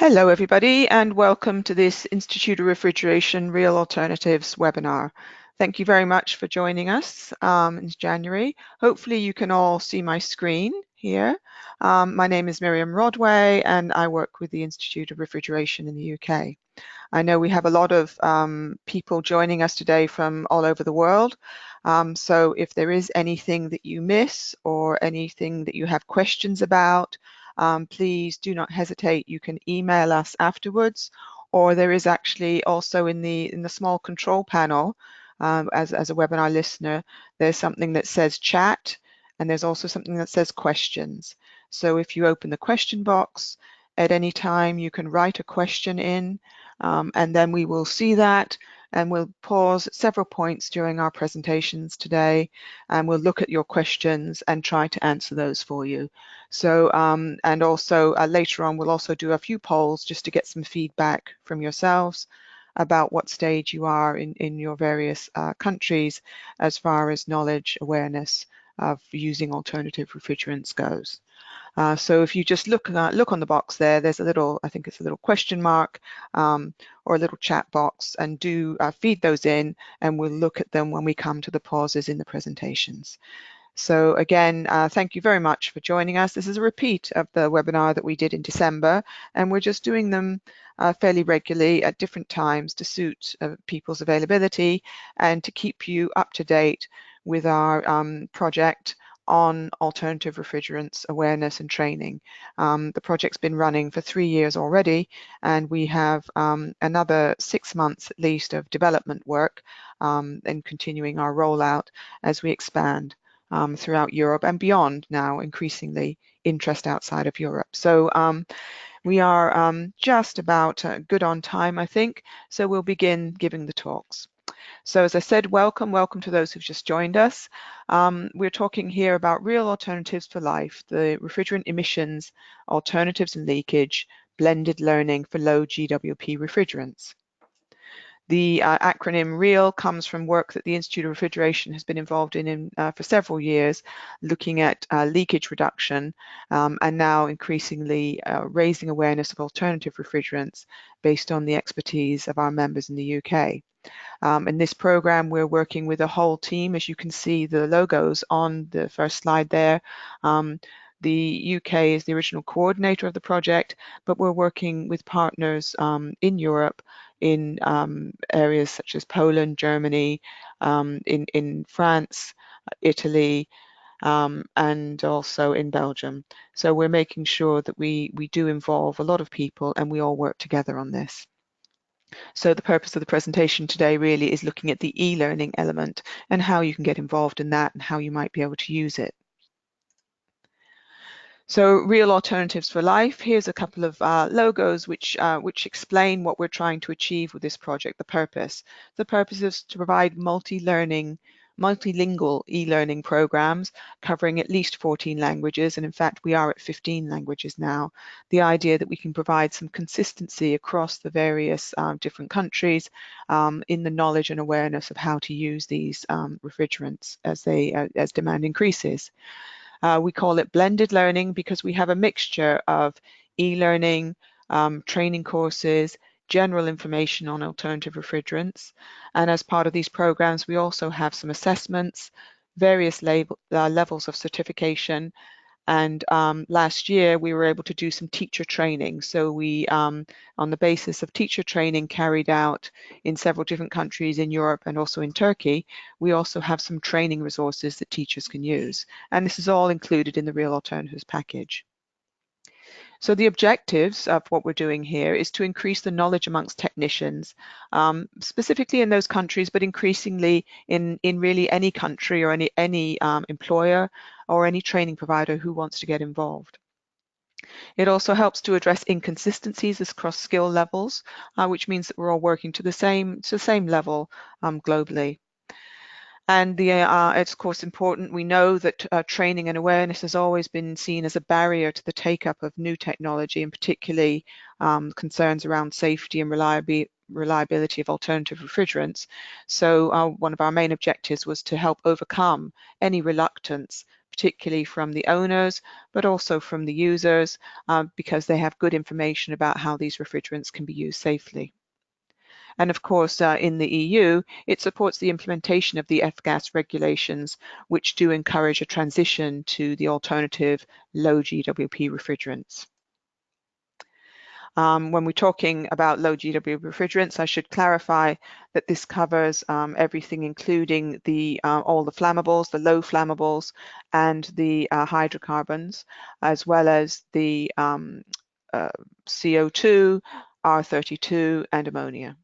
Hello everybody and welcome to this Institute of Refrigeration Real Alternatives webinar. Thank you very much for joining us in January. Hopefully you can all see my screen here. My name is Miriam Rodway and I work with the Institute of Refrigeration in the UK. I know we have a lot of people joining us today from all over the world. So if there is anything that you miss or anything that you have questions about, please do not hesitate. You can email us afterwards, or there is actually also in the small control panel, as a webinar listener, there's something that says chat, and there's also something that says questions. So if you open the question box at any time, you can write a question in, and then we will see that, and we'll pause at several points during our presentations today, and we'll look at your questions and try to answer those for you. So, and also later on, we'll also do a few polls just to get some feedback from yourselves about what stage you are in your various countries as far as knowledge awareness of using alternative refrigerants goes. So if you just look on the box there, there's a little, I think it's a little question mark or a little chat box, and do feed those in, and we'll look at them when we come to the pauses in the presentations. So again, thank you very much for joining us. This is a repeat of the webinar that we did in December, and we're just doing them fairly regularly at different times to suit people's availability and to keep you up to date with our project on alternative refrigerants awareness and training. The project's been running for 3 years already, and we have another 6 months at least of development work and continuing our rollout as we expand throughout Europe and beyond now, increasingly interest outside of Europe. So we are just about good on time, I think, so we'll begin giving the talks. So as I said, welcome to those who've just joined us. We're talking here about real alternatives for life, the refrigerant emissions, alternatives and leakage, blended learning for low GWP refrigerants. The acronym REAL comes from work that the Institute of Refrigeration has been involved in for several years, looking at leakage reduction and now increasingly raising awareness of alternative refrigerants based on the expertise of our members in the UK. In this program, we're working with a whole team. As you can see, the logos on the first slide there. The UK is the original coordinator of the project, but we're working with partners in Europe, in areas such as Poland, Germany, in France, Italy, and also in Belgium. So we're making sure that we do involve a lot of people and we all work together on this. So the purpose of the presentation today really is looking at the e-learning element and how you can get involved in that and how you might be able to use it. So real alternatives for life. Here's a couple of logos which explain what we're trying to achieve with this project, the purpose. The purpose is to provide multilingual e-learning programs covering at least 14 languages, and in fact we are at 15 languages now. The idea that we can provide some consistency across the various different countries in the knowledge and awareness of how to use these refrigerants as demand increases. We call it blended learning because we have a mixture of e-learning, training courses, general information on alternative refrigerants. And as part of these programs, we also have some assessments, various levels of certification. And last year, we were able to do some teacher training. So we, on the basis of teacher training carried out in several different countries in Europe and also in Turkey, we also have some training resources that teachers can use. And this is all included in the Real Alternatives package. So the objectives of what we're doing here is to increase the knowledge amongst technicians, specifically in those countries, but increasingly in really any country or any employer or any training provider who wants to get involved. It also helps to address inconsistencies across skill levels, which means that we're all working to the same level globally. And it's of course important. We know that training and awareness has always been seen as a barrier to the take-up of new technology, and particularly concerns around safety and reliability of alternative refrigerants. So one of our main objectives was to help overcome any reluctance particularly from the owners, but also from the users, because they have good information about how these refrigerants can be used safely. And of course, in the EU, it supports the implementation of the F-gas regulations, which do encourage a transition to the alternative low GWP refrigerants. When we're talking about low GWP refrigerants, I should clarify that this covers everything, including all the flammables, the low flammables, and the hydrocarbons, as well as the CO2, R32, and ammonia.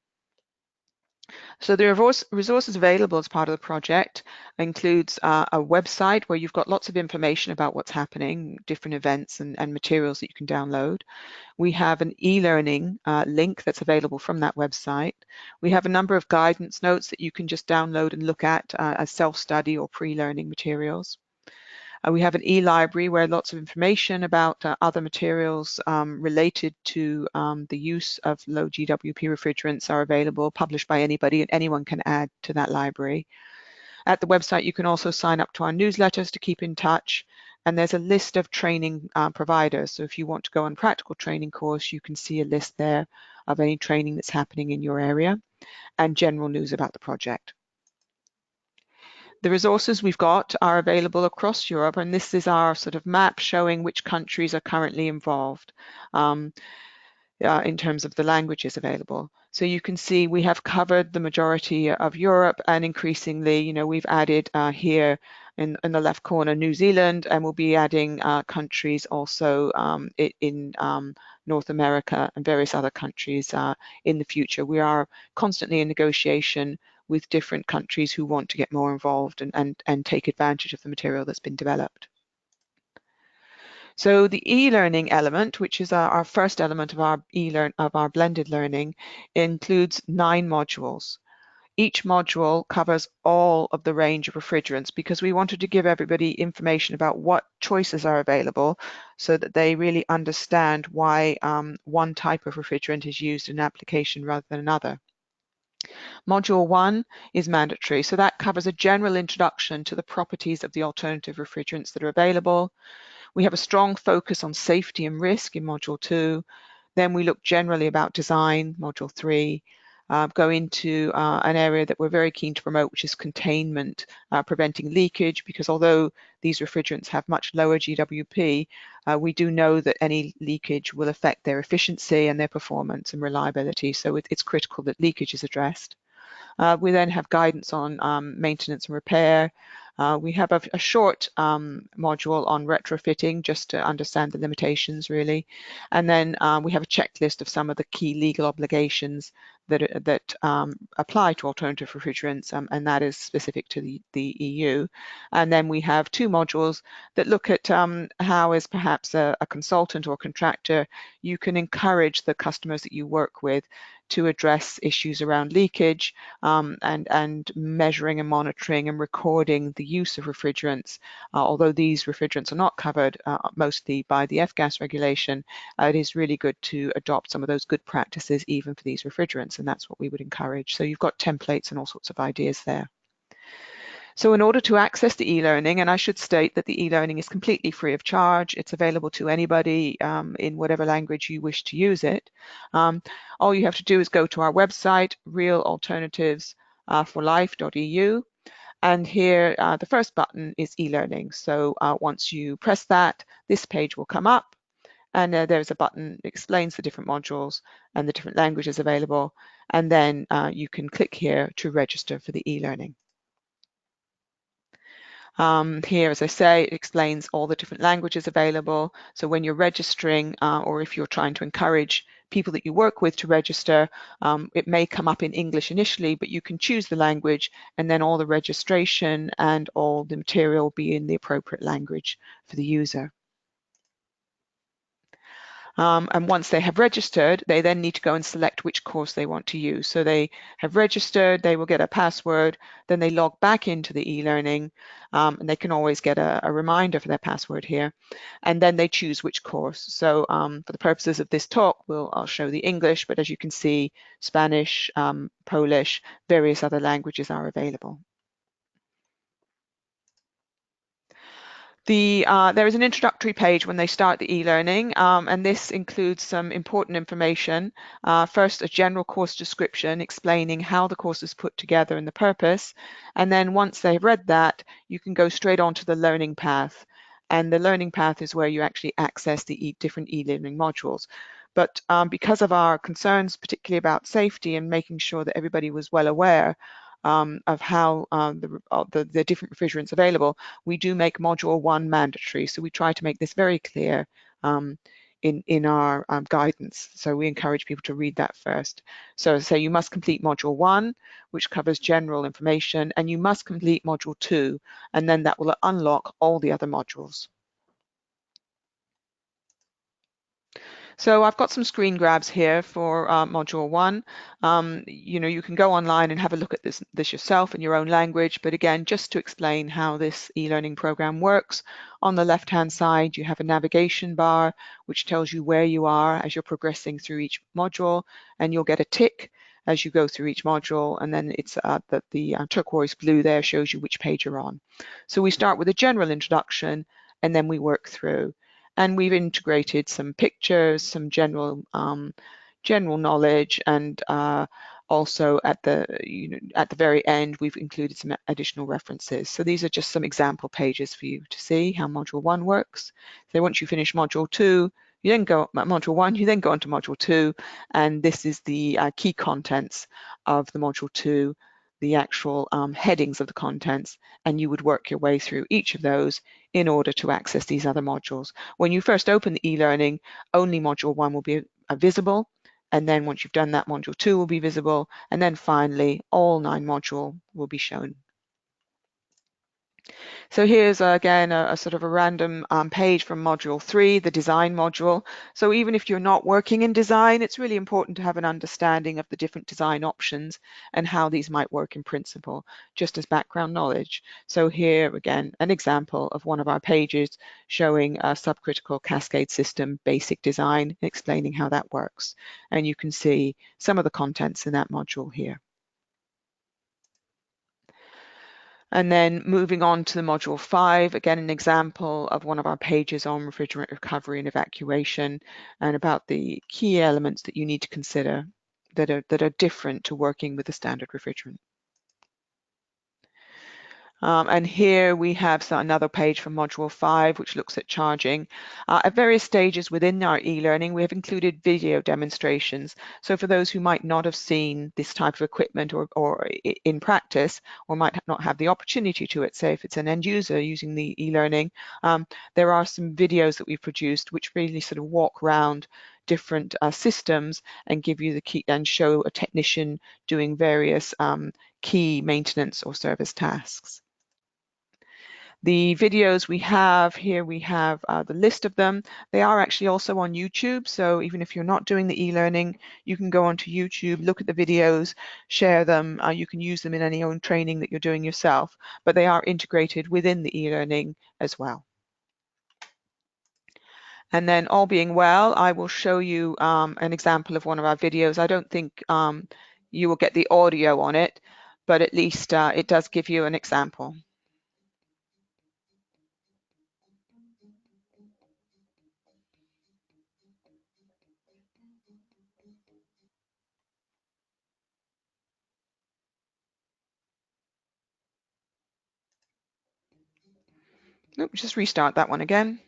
So the resources available as part of the project includes a website where you've got lots of information about what's happening, different events and materials that you can download. We have an e-learning link that's available from that website. We have a number of guidance notes that you can just download and look at as self-study or pre-learning materials. We have an e-library where lots of information about other materials related to the use of low GWP refrigerants are available, published by anybody, and anyone can add to that library. At the website, you can also sign up to our newsletters to keep in touch, and there's a list of training providers. So if you want to go on a practical training course, you can see a list there of any training that's happening in your area and general news about the project. The resources we've got are available across Europe, and this is our sort of map showing which countries are currently involved in terms of the languages available. So you can see we have covered the majority of Europe, and increasingly, you know, we've added here in the left corner New Zealand, and we'll be adding countries also in North America and various other countries in the future. We are constantly in negotiation with different countries who want to get more involved and take advantage of the material that's been developed. So the e-learning element, which is our first element of our blended learning, includes 9 modules. Each module covers all of the range of refrigerants because we wanted to give everybody information about what choices are available so that they really understand why one type of refrigerant is used in an application rather than another. Module 1 is mandatory, so that covers a general introduction to the properties of the alternative refrigerants that are available. We have a strong focus on safety and risk in Module 2. Then we look generally about design, Module 3, go into an area that we're very keen to promote, which is containment, preventing leakage, because although these refrigerants have much lower GWP, we do know that any leakage will affect their efficiency and their performance and reliability, so it's critical that leakage is addressed. We then have guidance on maintenance and repair. We have a short module on retrofitting, just to understand the limitations really. And then we have a checklist of some of the key legal obligations that apply to alternative refrigerants, and that is specific to the EU. And then we have 2 modules that look at how, as perhaps a consultant or contractor, you can encourage the customers that you work with to address issues around leakage and measuring and monitoring and recording the use of refrigerants. Although these refrigerants are not covered mostly by the F-gas regulation, it is really good to adopt some of those good practices even for these refrigerants, and that's what we would encourage. So you've got templates and all sorts of ideas there. So in order to access the e-learning, and I should state that the e-learning is completely free of charge, it's available to anybody in whatever language you wish to use it. All you have to do is go to our website, realalternatives4life.eu, and here the first button is e-learning. So once you press that, this page will come up, and there's a button that explains the different modules and the different languages available, and then you can click here to register for the e-learning. Here, as I say, it explains all the different languages available. So when you're registering, or if you're trying to encourage people that you work with to register, it may come up in English initially, but you can choose the language, and then all the registration and all the material will be in the appropriate language for the user. And once they have registered, they then need to go and select which course they want to use. So they have registered, they will get a password, then they log back into the e-learning, and they can always get a reminder for their password here, and then they choose which course. So for the purposes of this talk, I'll show the English, but as you can see, Spanish, Polish, various other languages are available. There is an introductory page when they start the e-learning, and this includes some important information. First, a general course description explaining how the course is put together and the purpose. And then once they've read that, you can go straight on to the learning path. And the learning path is where you actually access the different e-learning modules. But because of our concerns, particularly about safety and making sure that everybody was well aware of how the different refrigerants available, we do make module 1 mandatory. So we try to make this very clear in our guidance. So we encourage people to read that first. So say you must complete module 1, which covers general information, and you must complete module 2, and then that will unlock all the other modules. So I've got some screen grabs here for module 1. You can go online and have a look at this yourself in your own language, but again, just to explain how this e-learning program works, on the left-hand side, you have a navigation bar, which tells you where you are as you're progressing through each module, and you'll get a tick as you go through each module, and then it's the turquoise blue there shows you which page you're on. So we start with a general introduction, and then we work through. And we've integrated some pictures, some general knowledge, and also at the very end, we've included some additional references. So these are just some example pages for you to see how module 1 works. So once you finish module 2, you then go module 1, you then go on to module 2, and this is the key contents of the module 2, the actual headings of the contents, and you would work your way through each of those in order to access these other modules. When you first open the e-learning, only module 1 will be visible, and then once you've done that, module 2 will be visible, and then finally all 9 modules will be shown. So here's again a sort of a random page from module 3, the design module. So even if you're not working in design, it's really important to have an understanding of the different design options and how these might work in principle, just as background knowledge. So here again, an example of one of our pages showing a subcritical cascade system basic design, explaining how that works. And you can see some of the contents in that module here. And then moving on to the module 5, again, an example of one of our pages on refrigerant recovery and evacuation, and about the key elements that you need to consider that are different to working with a standard refrigerant. And here we have another page from module 5, which looks at charging. At various stages within our e-learning, we have included video demonstrations. So for those who might not have seen this type of equipment or in practice, or might not have the opportunity to it, say if it's an end user using the e-learning, there are some videos that we've produced which really sort of walk around different systems and give you the key and show a technician doing various key maintenance or service tasks. The videos we have here, we have the list of them. They are actually also on YouTube. So even if you're not doing the e-learning, you can go onto YouTube, look at the videos, share them. You can use them in any own training that you're doing yourself, but they are integrated within the e-learning as well. And then all being well, I will show you an example of one of our videos. I don't think you will get the audio on it, but at least it does give you an example. Nope, just restart that one again.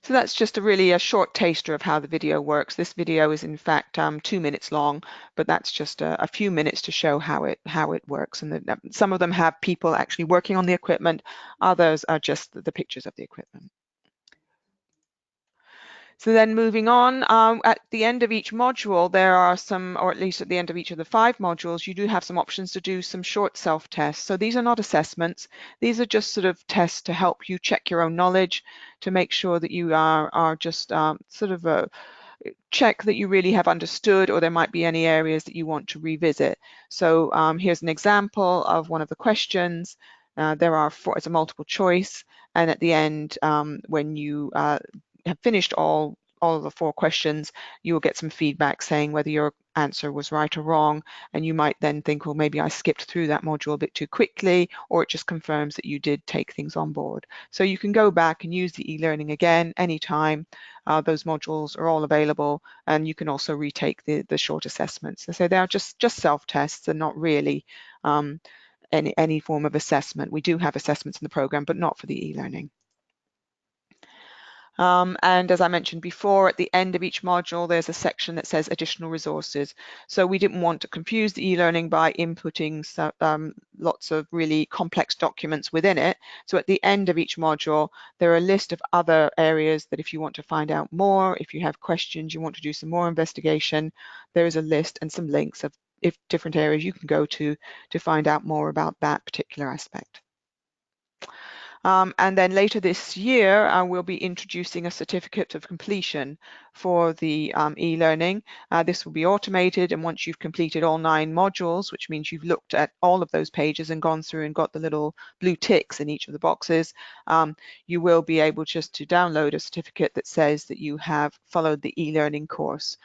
So that's just a short taster of how the video works. This video is in fact 2 minutes long, but that's just a few minutes to show how it works. And some of them have people actually working on the equipment, others are just the pictures of the equipment. So then moving on, at the end of each module, there are some, or at least at the end of each of the 5 modules, you do have some options to do some short self-tests. So these are not assessments. These are just sort of tests to help you check your own knowledge, to make sure that you are just sort of a check that you really have understood, or there might be any areas that you want to revisit. So here's an example of one of the questions. There are 4, it's a multiple choice, and at the end, when you have finished all all of the 4 questions, you will get some feedback saying whether your answer was right or wrong, and you might then think, well, maybe I skipped through that module a bit too quickly, or it just confirms that you did take things on board. So you can go back and use the e-learning again anytime. Those modules are all available, and you can also retake the short assessments. So they are just self-tests and not really any form of assessment. We do have assessments in the program, but not for the e-learning. And as I mentioned before, at the end of each module, there's a section that says additional resources. So we didn't want to confuse the e-learning by inputting lots of really complex documents within it. So at the end of each module, there are a list of other areas that if you want to find out more, if you have questions, you want to do some more investigation, there is a list and some links of different areas you can go to find out more about that particular aspect. And then later this year, we'll be introducing a certificate of completion for the e-learning. This will be automated, and once you've completed all 9 modules, which means you've looked at all of those pages and gone through and got the little blue ticks in each of the boxes, you will be able just to download a certificate that says that you have followed the e-learning course.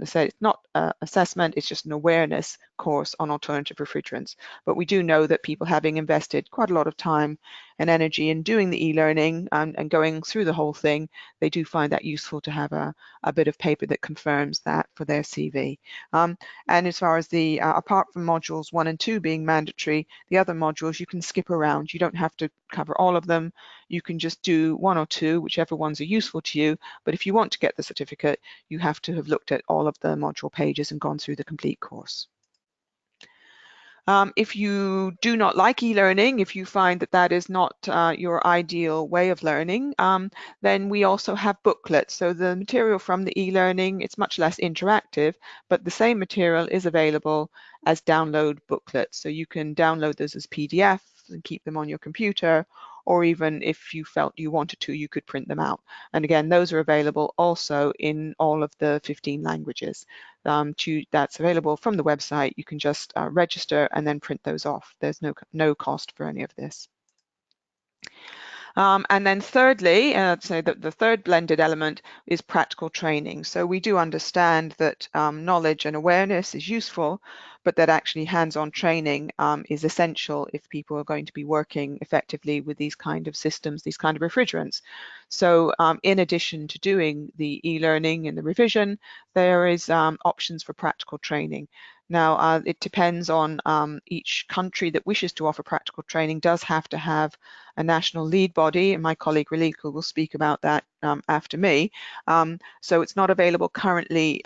So it's not an assessment, it's just an awareness course on alternative refrigerants. But we do know that people, having invested quite a lot of time and energy in doing the e-learning and going through the whole thing, they do find that useful to have a bit of paper that confirms that for their CV. And as far as the, apart from modules 1 and 2 being mandatory, the other modules you can skip around. You don't have to cover all of them. You can just do 1 or 2, whichever ones are useful to you. But if you want to get the certificate, you have to have looked at all of the module pages and gone through the complete course. If you do not like e-learning, if you find that that is not your ideal way of learning, then we also have booklets. So the material from the e-learning, it's much less interactive, but the same material is available as download booklets. So you can download those as PDFs and keep them on your computer, or even if you felt you wanted to, you could print them out. And again, those are available also in all of the 15 languages. That's available from the website. You can just register and then print those off. There's no cost for any of this. And then thirdly, so the third blended element is practical training. So we do understand that knowledge and awareness is useful, but that actually hands-on training is essential if people are going to be working effectively with these kind of systems, these kind of refrigerants. So in addition to doing the e-learning and the revision, there is options for practical training. Now, it depends on each country that wishes to offer practical training does have to have a national lead body, and my colleague Relika will speak about that after me. So it's not available currently,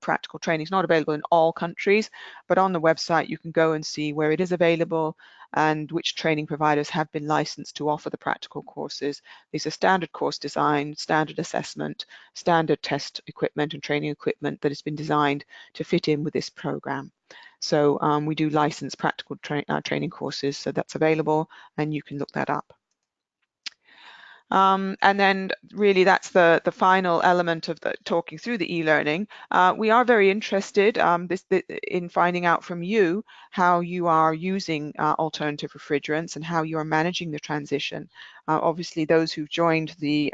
practical training is not available in all countries, but on the website you can go and see where it is available and which training providers have been licensed to offer the practical courses. These are standard course design, standard assessment, standard test equipment and training equipment that has been designed to fit in with this program. So we do license practical training courses, so that's available and you can look that up. And then really that's the final element of talking through the e-learning. We are very interested in finding out from you how you are using alternative refrigerants and how you are managing the transition. Obviously those who've joined the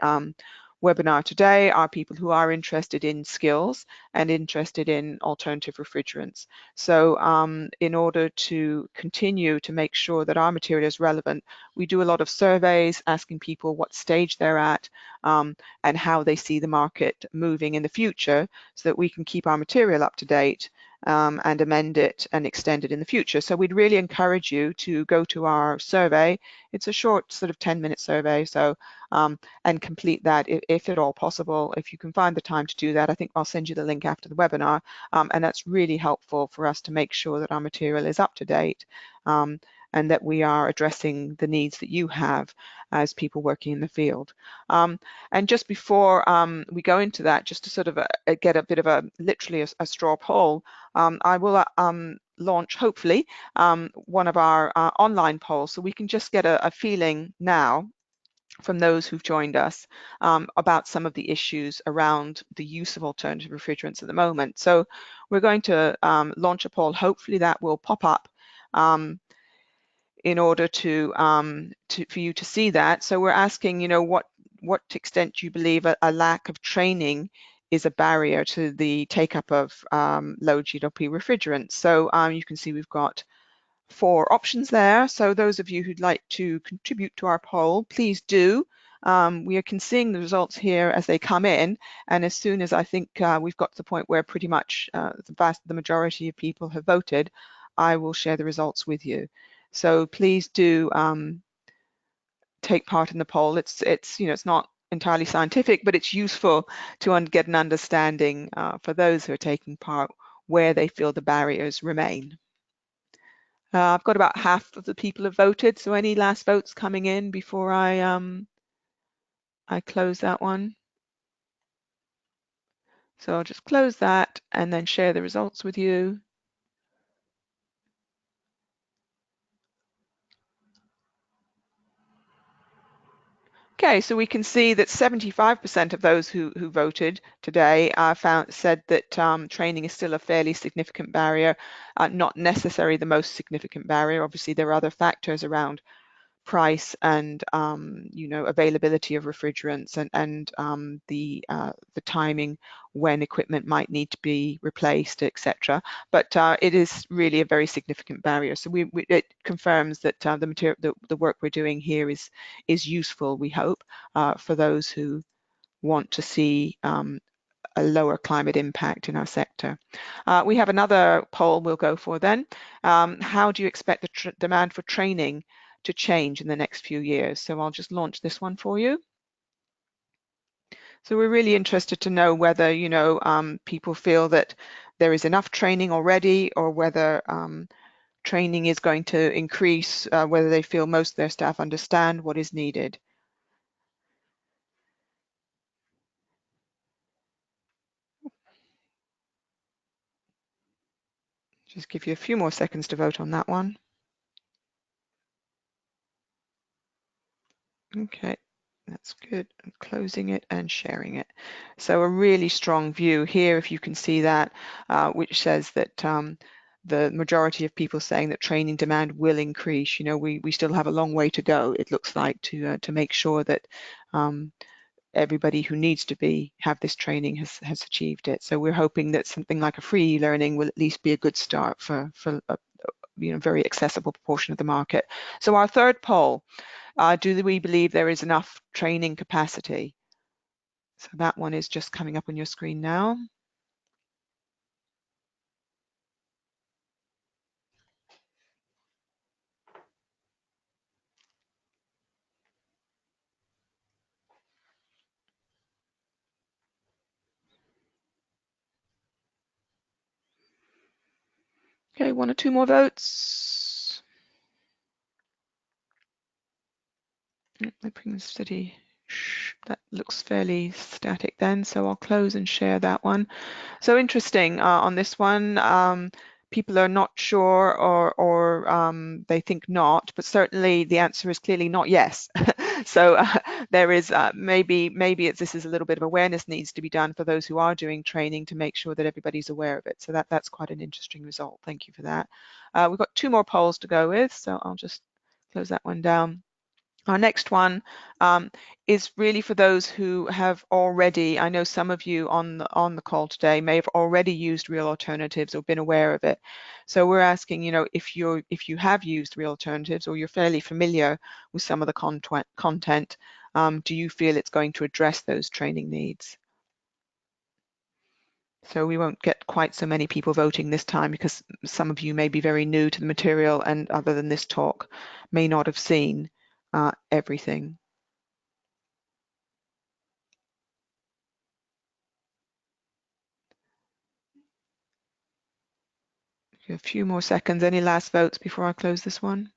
webinar today are people who are interested in skills and interested in alternative refrigerants. So in order to continue to make sure that our material is relevant, we do a lot of surveys asking people what stage they're at and how they see the market moving in the future so that we can keep our material up to date and amend it and extend it in the future. So we'd really encourage you to go to our survey. It's a short sort of 10-minute survey, so and complete that if at all possible. If you can find the time to do that, I think I'll send you the link after the webinar, and that's really helpful for us to make sure that our material is up to date and that we are addressing the needs that you have as people working in the field. And just before we go into that, just to sort of get a bit of literally a straw poll, I will launch, hopefully, one of our online polls so we can just get a feeling now from those who've joined us about some of the issues around the use of alternative refrigerants at the moment. So we're going to launch a poll. Hopefully that will pop up in order for you to see that. So we're asking, you know, what extent do you believe a lack of training is a barrier to the take-up of low GWP refrigerants. So you can see we've got 4 options there. So those of you who'd like to contribute to our poll, please do. We can see the results here as they come in, and as soon as I think we've got to the point where pretty much the majority of people have voted, I will share the results with you. So please do take part in the poll. It's not entirely scientific, but it's useful to get an understanding for those who are taking part where they feel the barriers remain. I've got about half of the people have voted, so any last votes coming in before I close that one? So I'll just close that and then share the results with you. Okay, so we can see that 75% of those who voted today said that training is still a fairly significant barrier, not necessarily the most significant barrier. Obviously, there are other factors around price and availability of refrigerants and the timing when equipment might need to be replaced, etc. But it is really a very significant barrier. So it confirms that the work we're doing here is useful, we hope, for those who want to see a lower climate impact in our sector. We have another poll we'll go for then. How do you expect the demand for training to change in the next few years? So I'll just launch this one for you. So we're really interested to know whether people feel that there is enough training already, or whether training is going to increase, whether they feel most of their staff understand what is needed. Just give you a few more seconds to vote on that one. Okay, that's good. I'm closing it and sharing it. So a really strong view here, if you can see that, which says that the majority of people saying that training demand will increase. We still have a long way to go, it looks like, to make sure that everybody who needs to have this training has achieved it. So we're hoping that something like a free e-learning will at least be a good start for a very accessible proportion of the market. So our third poll, do we believe there is enough training capacity? So that one is just coming up on your screen now. Okay, 1 or 2 more votes. I bring the steady. That looks fairly static then, so I'll close and share that one. So interesting on this one. People are not sure, or they think not, but certainly the answer is clearly not yes. So there is maybe this is a little bit of awareness needs to be done for those who are doing training to make sure that everybody's aware of it. So that's quite an interesting result. Thank you for that. We've got 2 more polls to go with, so I'll just close that one down. Our next one is really for those who have already, I know some of you on the call today may have already used real alternatives or been aware of it. So we're asking, if you have used real alternatives, or you're fairly familiar with some of the content, do you feel it's going to address those training needs? So we won't get quite so many people voting this time, because some of you may be very new to the material, and other than this talk, may not have seen everything. A few more seconds. Any last votes before I close this one?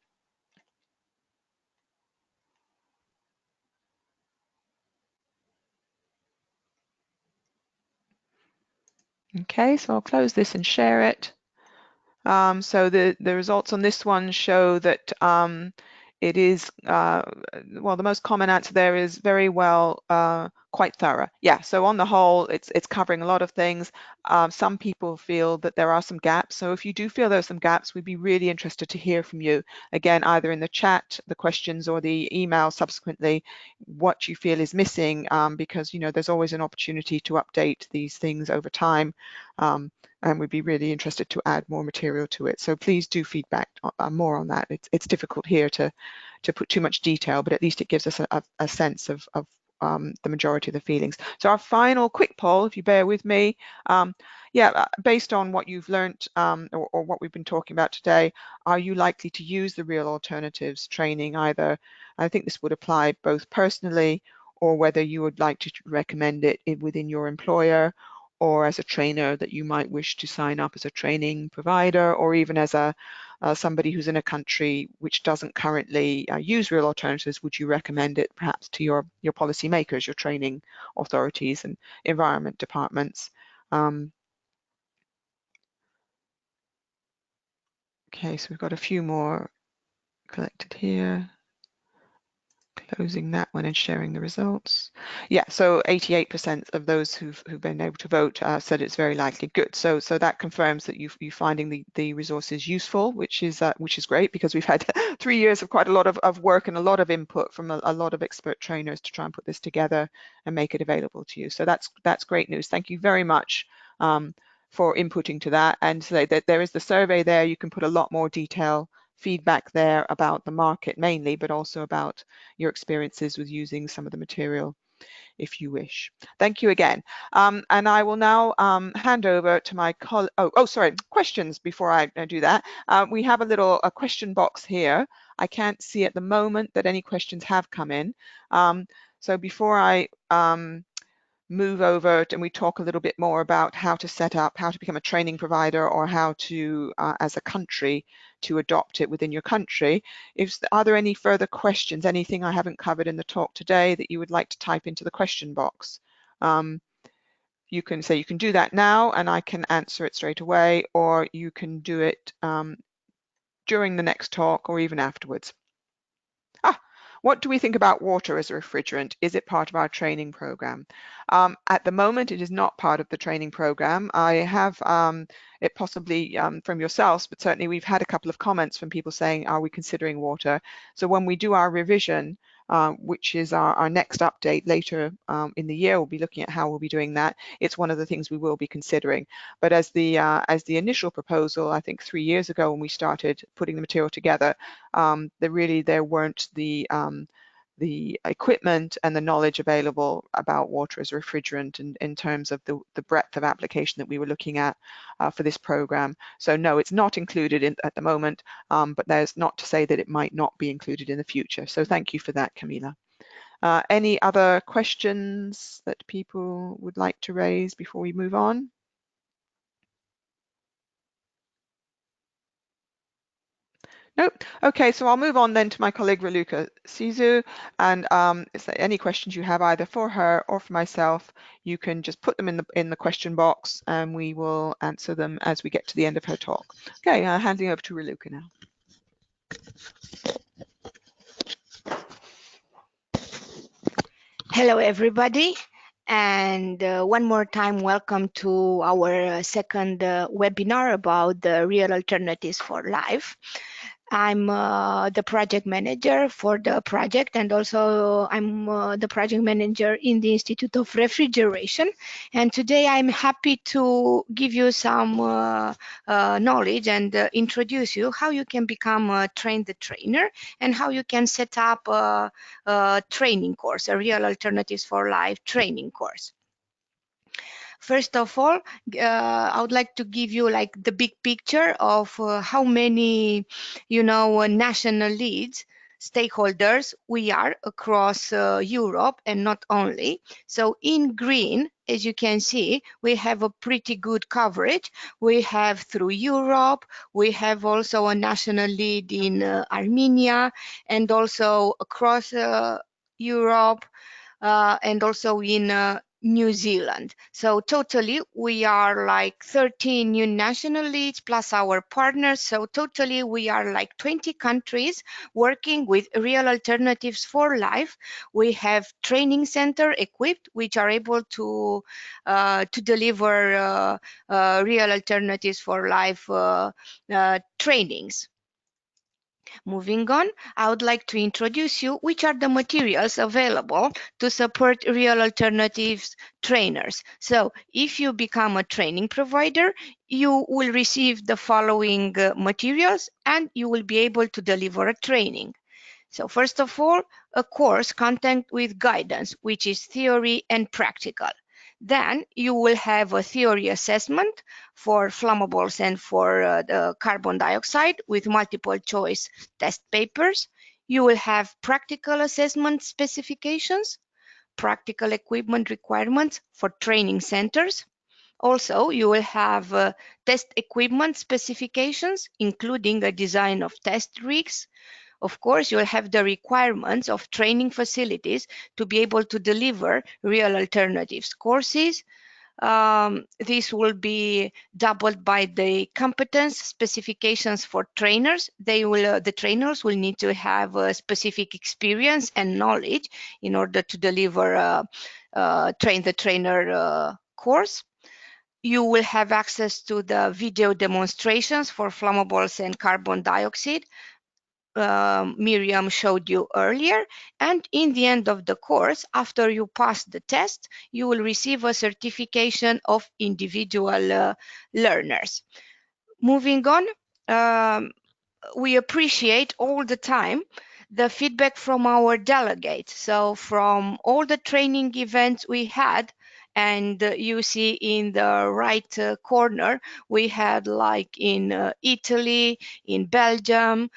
Okay, so I'll close this and share it. So the results on this one show that it is, well, the most common answer there is very well quite thorough. Yeah, so on the whole, it's covering a lot of things. Some people feel that there are some gaps. So if you do feel there's some gaps, we'd be really interested to hear from you. Again, either in the chat, the questions, or the email subsequently, what you feel is missing, because, you know, there's always an opportunity to update these things over time. And we'd be really interested to add more material to it. So please do feedback more on that. It's difficult here to put too much detail, but at least it gives us a sense of the majority of the feelings. So our final quick poll, if you bear with me, based on what you've learned or what we've been talking about today, are you likely to use the real alternatives training either? I think this would apply both personally, or whether you would like to recommend it within your employer, or as a trainer that you might wish to sign up as a training provider, or even as somebody who's in a country which doesn't currently use real alternatives. Would you recommend it perhaps to your policy makers, your training authorities and environment departments? Okay, so we've got a few more collected here. Closing that one and sharing the results. Yeah, so 88% of those who've been able to vote said it's very likely. Good. So that confirms that you're finding the resources useful, which is great, because we've had 3 years of quite a lot of work and a lot of input from a lot of expert trainers to try and put this together and make it available to you. So that's great news. Thank you very much for inputting to that. And so that there is the survey there. You can put a lot more detail feedback there about the market mainly, but also about your experiences with using some of the material if you wish. Thank you again. And I will now hand over to my colleague. Sorry, questions before I do that. We have a little question box here. I can't see at the moment that any questions have come in. So before I move over and we talk a little bit more about how to set up, how to become a training provider, or how to, as a country, to adopt it within your country. Are there any further questions, anything I haven't covered in the talk today that you would like to type into the question box? You can say you can do that now and I can answer it straight away, or you can do it during the next talk or even afterwards. What do we think about water as a refrigerant? Is it part of our training program? At the moment, it is not part of the training program. I have it possibly from yourselves, but certainly we've had a couple of comments from people saying, are we considering water? So when we do our revision, which is our next update later in the year, we'll be looking at how we'll be doing that. It's one of the things we will be considering. But as the initial proposal, I think 3 years ago when we started putting the material together, there weren't the equipment and the knowledge available about water as a refrigerant in terms of the breadth of application that we were looking at for this program. So no, it's not included at the moment, but there's not to say that it might not be included in the future. So thank you for that, Camila. Any other questions that people would like to raise before we move on? Nope. Okay, so I'll move on then to my colleague Raluca Sisu, and is there any questions you have either for her or for myself, you can just put them in the question box and we will answer them as we get to the end of her talk. Okay, handing over to Raluca now. Hello, everybody. And one more time, welcome to our second webinar about the real alternatives for life. I'm the project manager for the project, and also I'm the project manager in the Institute of Refrigeration. And today I'm happy to give you some knowledge and introduce you how you can become a trained trainer and how you can set up a training course, a real alternatives for life training course. First of all, I would like to give you like the big picture of how many, national leads, stakeholders we are across Europe and not only. So in green, as you can see, we have a pretty good coverage. We have through Europe, we have also a national lead in Armenia and also across Europe and also in New Zealand. So totally we are like 13 new national leads plus our partners. So totally we are like 20 countries working with real alternatives for life. We have training center equipped which are able to deliver real alternatives for life trainings. Moving on, I would like to introduce you which are the materials available to support real alternatives trainers. So if you become a training provider, you will receive the following materials and you will be able to deliver a training. So first of all, a course content with guidance, which is theory and practical. Then you will have a theory assessment for flammables and for the carbon dioxide with multiple choice test papers. You will have practical assessment specifications, practical equipment requirements for training centers. Also, you will have test equipment specifications, including a design of test rigs. Of course, you'll have the requirements of training facilities to be able to deliver real alternatives courses. This will be doubled by the competence specifications for trainers. The trainers will need to have a specific experience and knowledge in order to deliver train the trainer course. You will have access to the video demonstrations for flammables and carbon dioxide. Miriam showed you earlier. And in the end of the course, after you pass the test, you will receive a certification of individual learners. Moving on, we appreciate all the time the feedback from our delegates. So from all the training events we had, and you see in the right corner, we had like in Italy, in Belgium,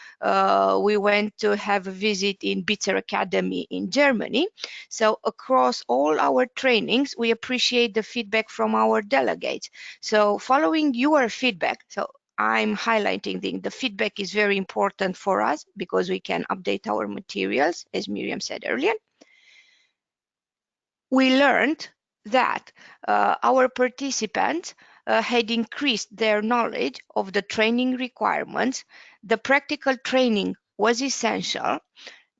we went to have a visit in Bitter Academy in Germany. So across all our trainings, we appreciate the feedback from our delegates. So following your feedback, so I'm highlighting the feedback is very important for us because we can update our materials, as Miriam said earlier. We learned that our participants had increased their knowledge of the training requirements. The practical training was essential.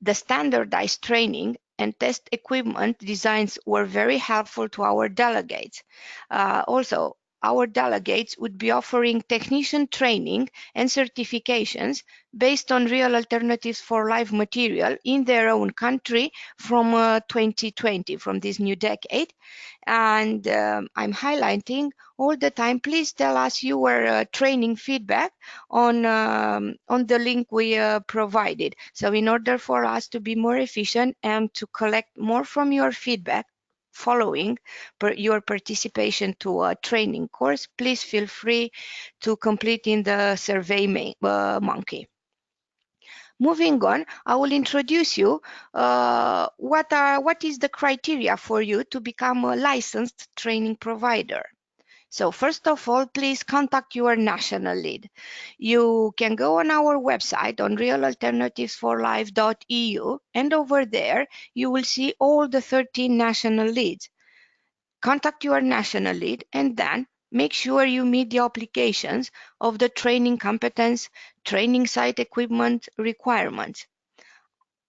The standardized training and test equipment designs were very helpful to our delegates. Also, our delegates would be offering technician training and certifications based on real alternatives for live material in their own country from 2020, from this new decade. And I'm highlighting all the time, please tell us your training feedback on the link we provided. So in order for us to be more efficient and to collect more from your feedback following your participation to a training course, please feel free to complete in the survey monkey. Moving on, I will introduce you what is the criteria for you to become a licensed training provider. So first of all, please contact your national lead. You can go on our website on realalternativesforlife.eu, and over there you will see all the 13 national leads. Contact your national lead and then make sure you meet the applications of the training competence, training site equipment requirements.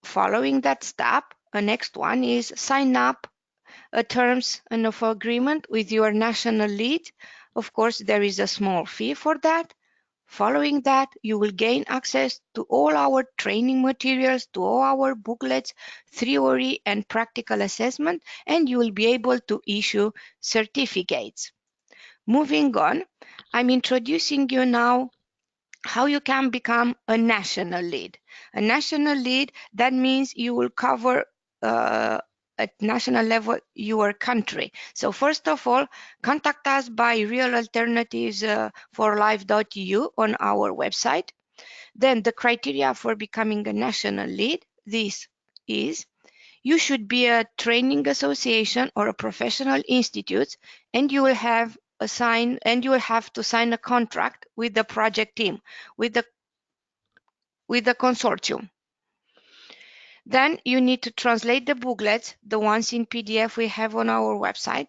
Following that step, the next one is sign up terms and of agreement with your national lead. Of course, there is a small fee for that. Following that, you will gain access to all our training materials, to all our booklets, theory and practical assessment, and you will be able to issue certificates. Moving on, I'm introducing you now how you can become a national lead. A national lead, that means you will cover at national level your country. So first of all, contact us by realalternatives4life.eu on our website. Then the criteria for becoming a national lead, this is you should be a training association or a professional institute, and you will have to sign a contract with the project team, with the consortium. Then you need to translate the booklets, the ones in PDF we have on our website.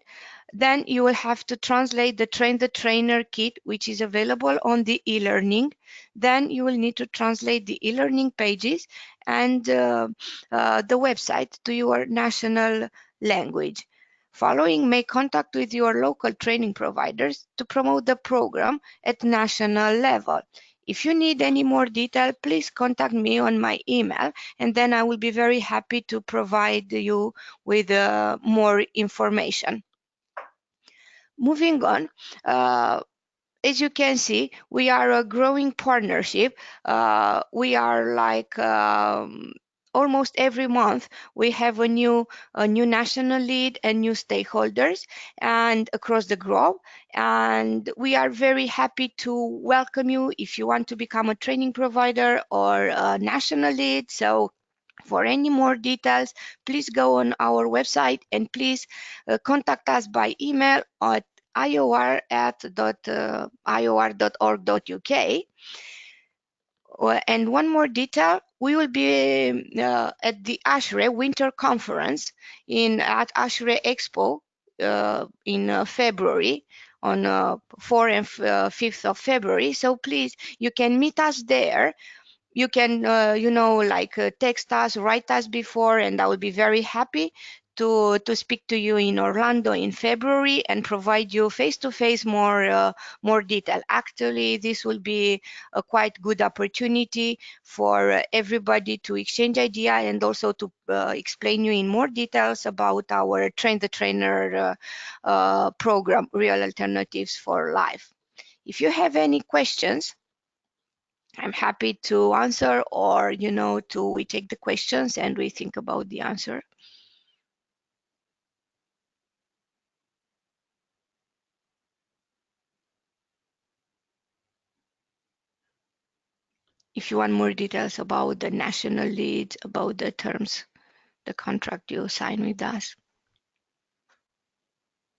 Then you will have to translate the Train the Trainer kit, which is available on the eLearning. Then you will need to translate the eLearning pages and the website to your national language. Following, make contact with your local training providers to promote the program at national level. If you need any more detail, please contact me on my email, and then I will be very happy to provide you with more information. Moving on, as you can see, we are a growing partnership. We are like almost every month we have a new national lead and new stakeholders and across the globe, and we are very happy to welcome you if you want to become a training provider or a national lead. So for any more details, please go on our website and please contact us by email at ior@ior.org.uk. And one more detail, we will be at the ASHRAE Winter Conference at ASHRAE Expo in February, on 4th and 5th of February. So please, you can meet us there. You can, text us, write us before, and I will be very happy to speak to you in Orlando in February and provide you face-to-face more detail. Actually, this will be a quite good opportunity for everybody to exchange idea and also to explain you in more details about our Train the Trainer program, Real Alternatives for Life. If you have any questions, I'm happy to answer, or we take the questions and we think about the answer. If you want more details about the national leads, about the terms, the contract you sign with us.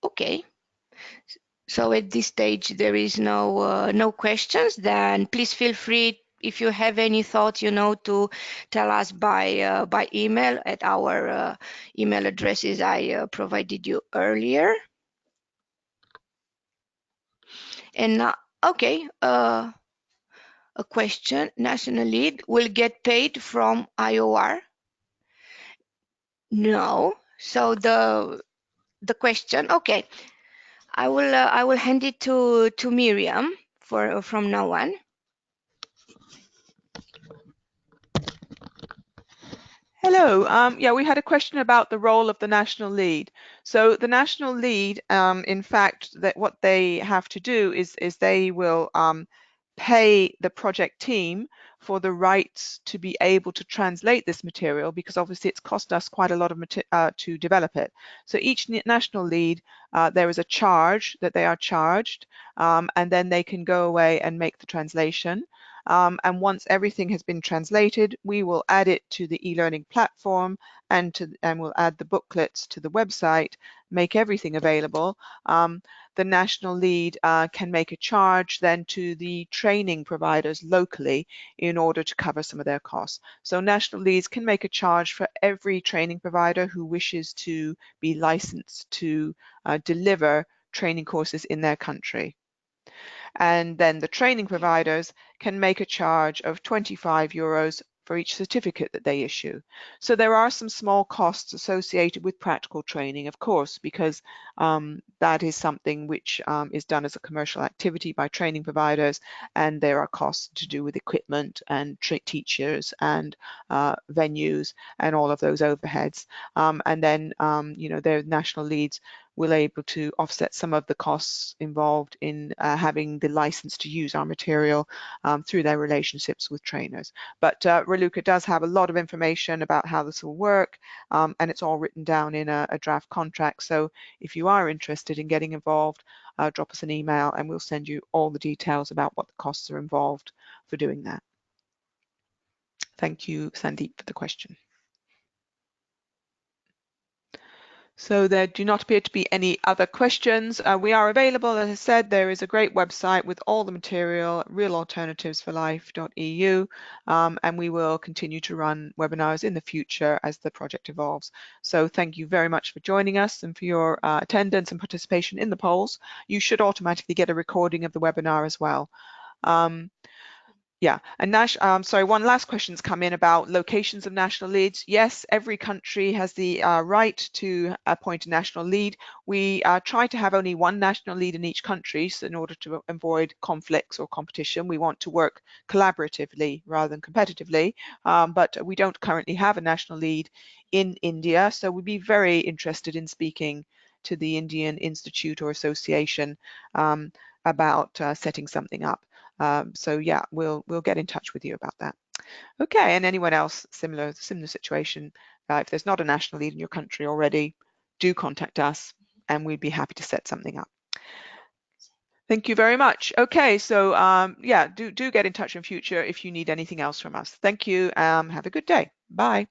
Okay. So at this stage there is no questions. Then please feel free, if you have any thoughts, to tell us by email at our email addresses I provided you earlier. And okay, a question: national lead will get paid from IOR? No. So the question, okay, I will hand it to Miriam from now on. Hello. Yeah, we had a question about the role of the national lead. So the national lead, in fact, that what they have to do is they will pay the project team for the rights to be able to translate this material, because obviously it's cost us quite a lot of to develop it. So each national lead, there is a charge that they are charged, and then they can go away and make the translation. And once everything has been translated, we will add it to the e-learning platform and we'll add the booklets to the website, make everything available. The national lead can make a charge then to the training providers locally in order to cover some of their costs. So national leads can make a charge for every training provider who wishes to be licensed to deliver training courses in their country. And then the training providers can make a charge of 25 euros for each certificate that they issue. So there are some small costs associated with practical training, of course, because that is something which is done as a commercial activity by training providers, and there are costs to do with equipment and teachers and venues and all of those overheads. And then, their national leads will able to offset some of the costs involved in having the license to use our material through their relationships with trainers. But Raluca does have a lot of information about how this will work, and it's all written down in a draft contract. So if you are interested in getting involved, drop us an email and we'll send you all the details about what the costs are involved for doing that. Thank you, Sandeep, for the question. So there do not appear to be any other questions. We are available, as I said, there is a great website with all the material, realalternativesforlife.eu, and we will continue to run webinars in the future as the project evolves. So thank you very much for joining us and for your attendance and participation in the polls. You should automatically get a recording of the webinar as well. Yeah, and Nash, sorry, one last question's come in about locations of national leads. Yes, every country has the right to appoint a national lead. We try to have only one national lead in each country, so in order to avoid conflicts or competition. We want to work collaboratively rather than competitively, but we don't currently have a national lead in India, so we'd be very interested in speaking to the Indian Institute or Association about setting something up. So yeah, we'll get in touch with you about that. Okay, and anyone else similar situation, if there's not a national lead in your country already, do contact us and we'd be happy to set something up. Thank you very much. Okay, so yeah, do get in touch in future if you need anything else from us. Thank you. Have a good day. Bye.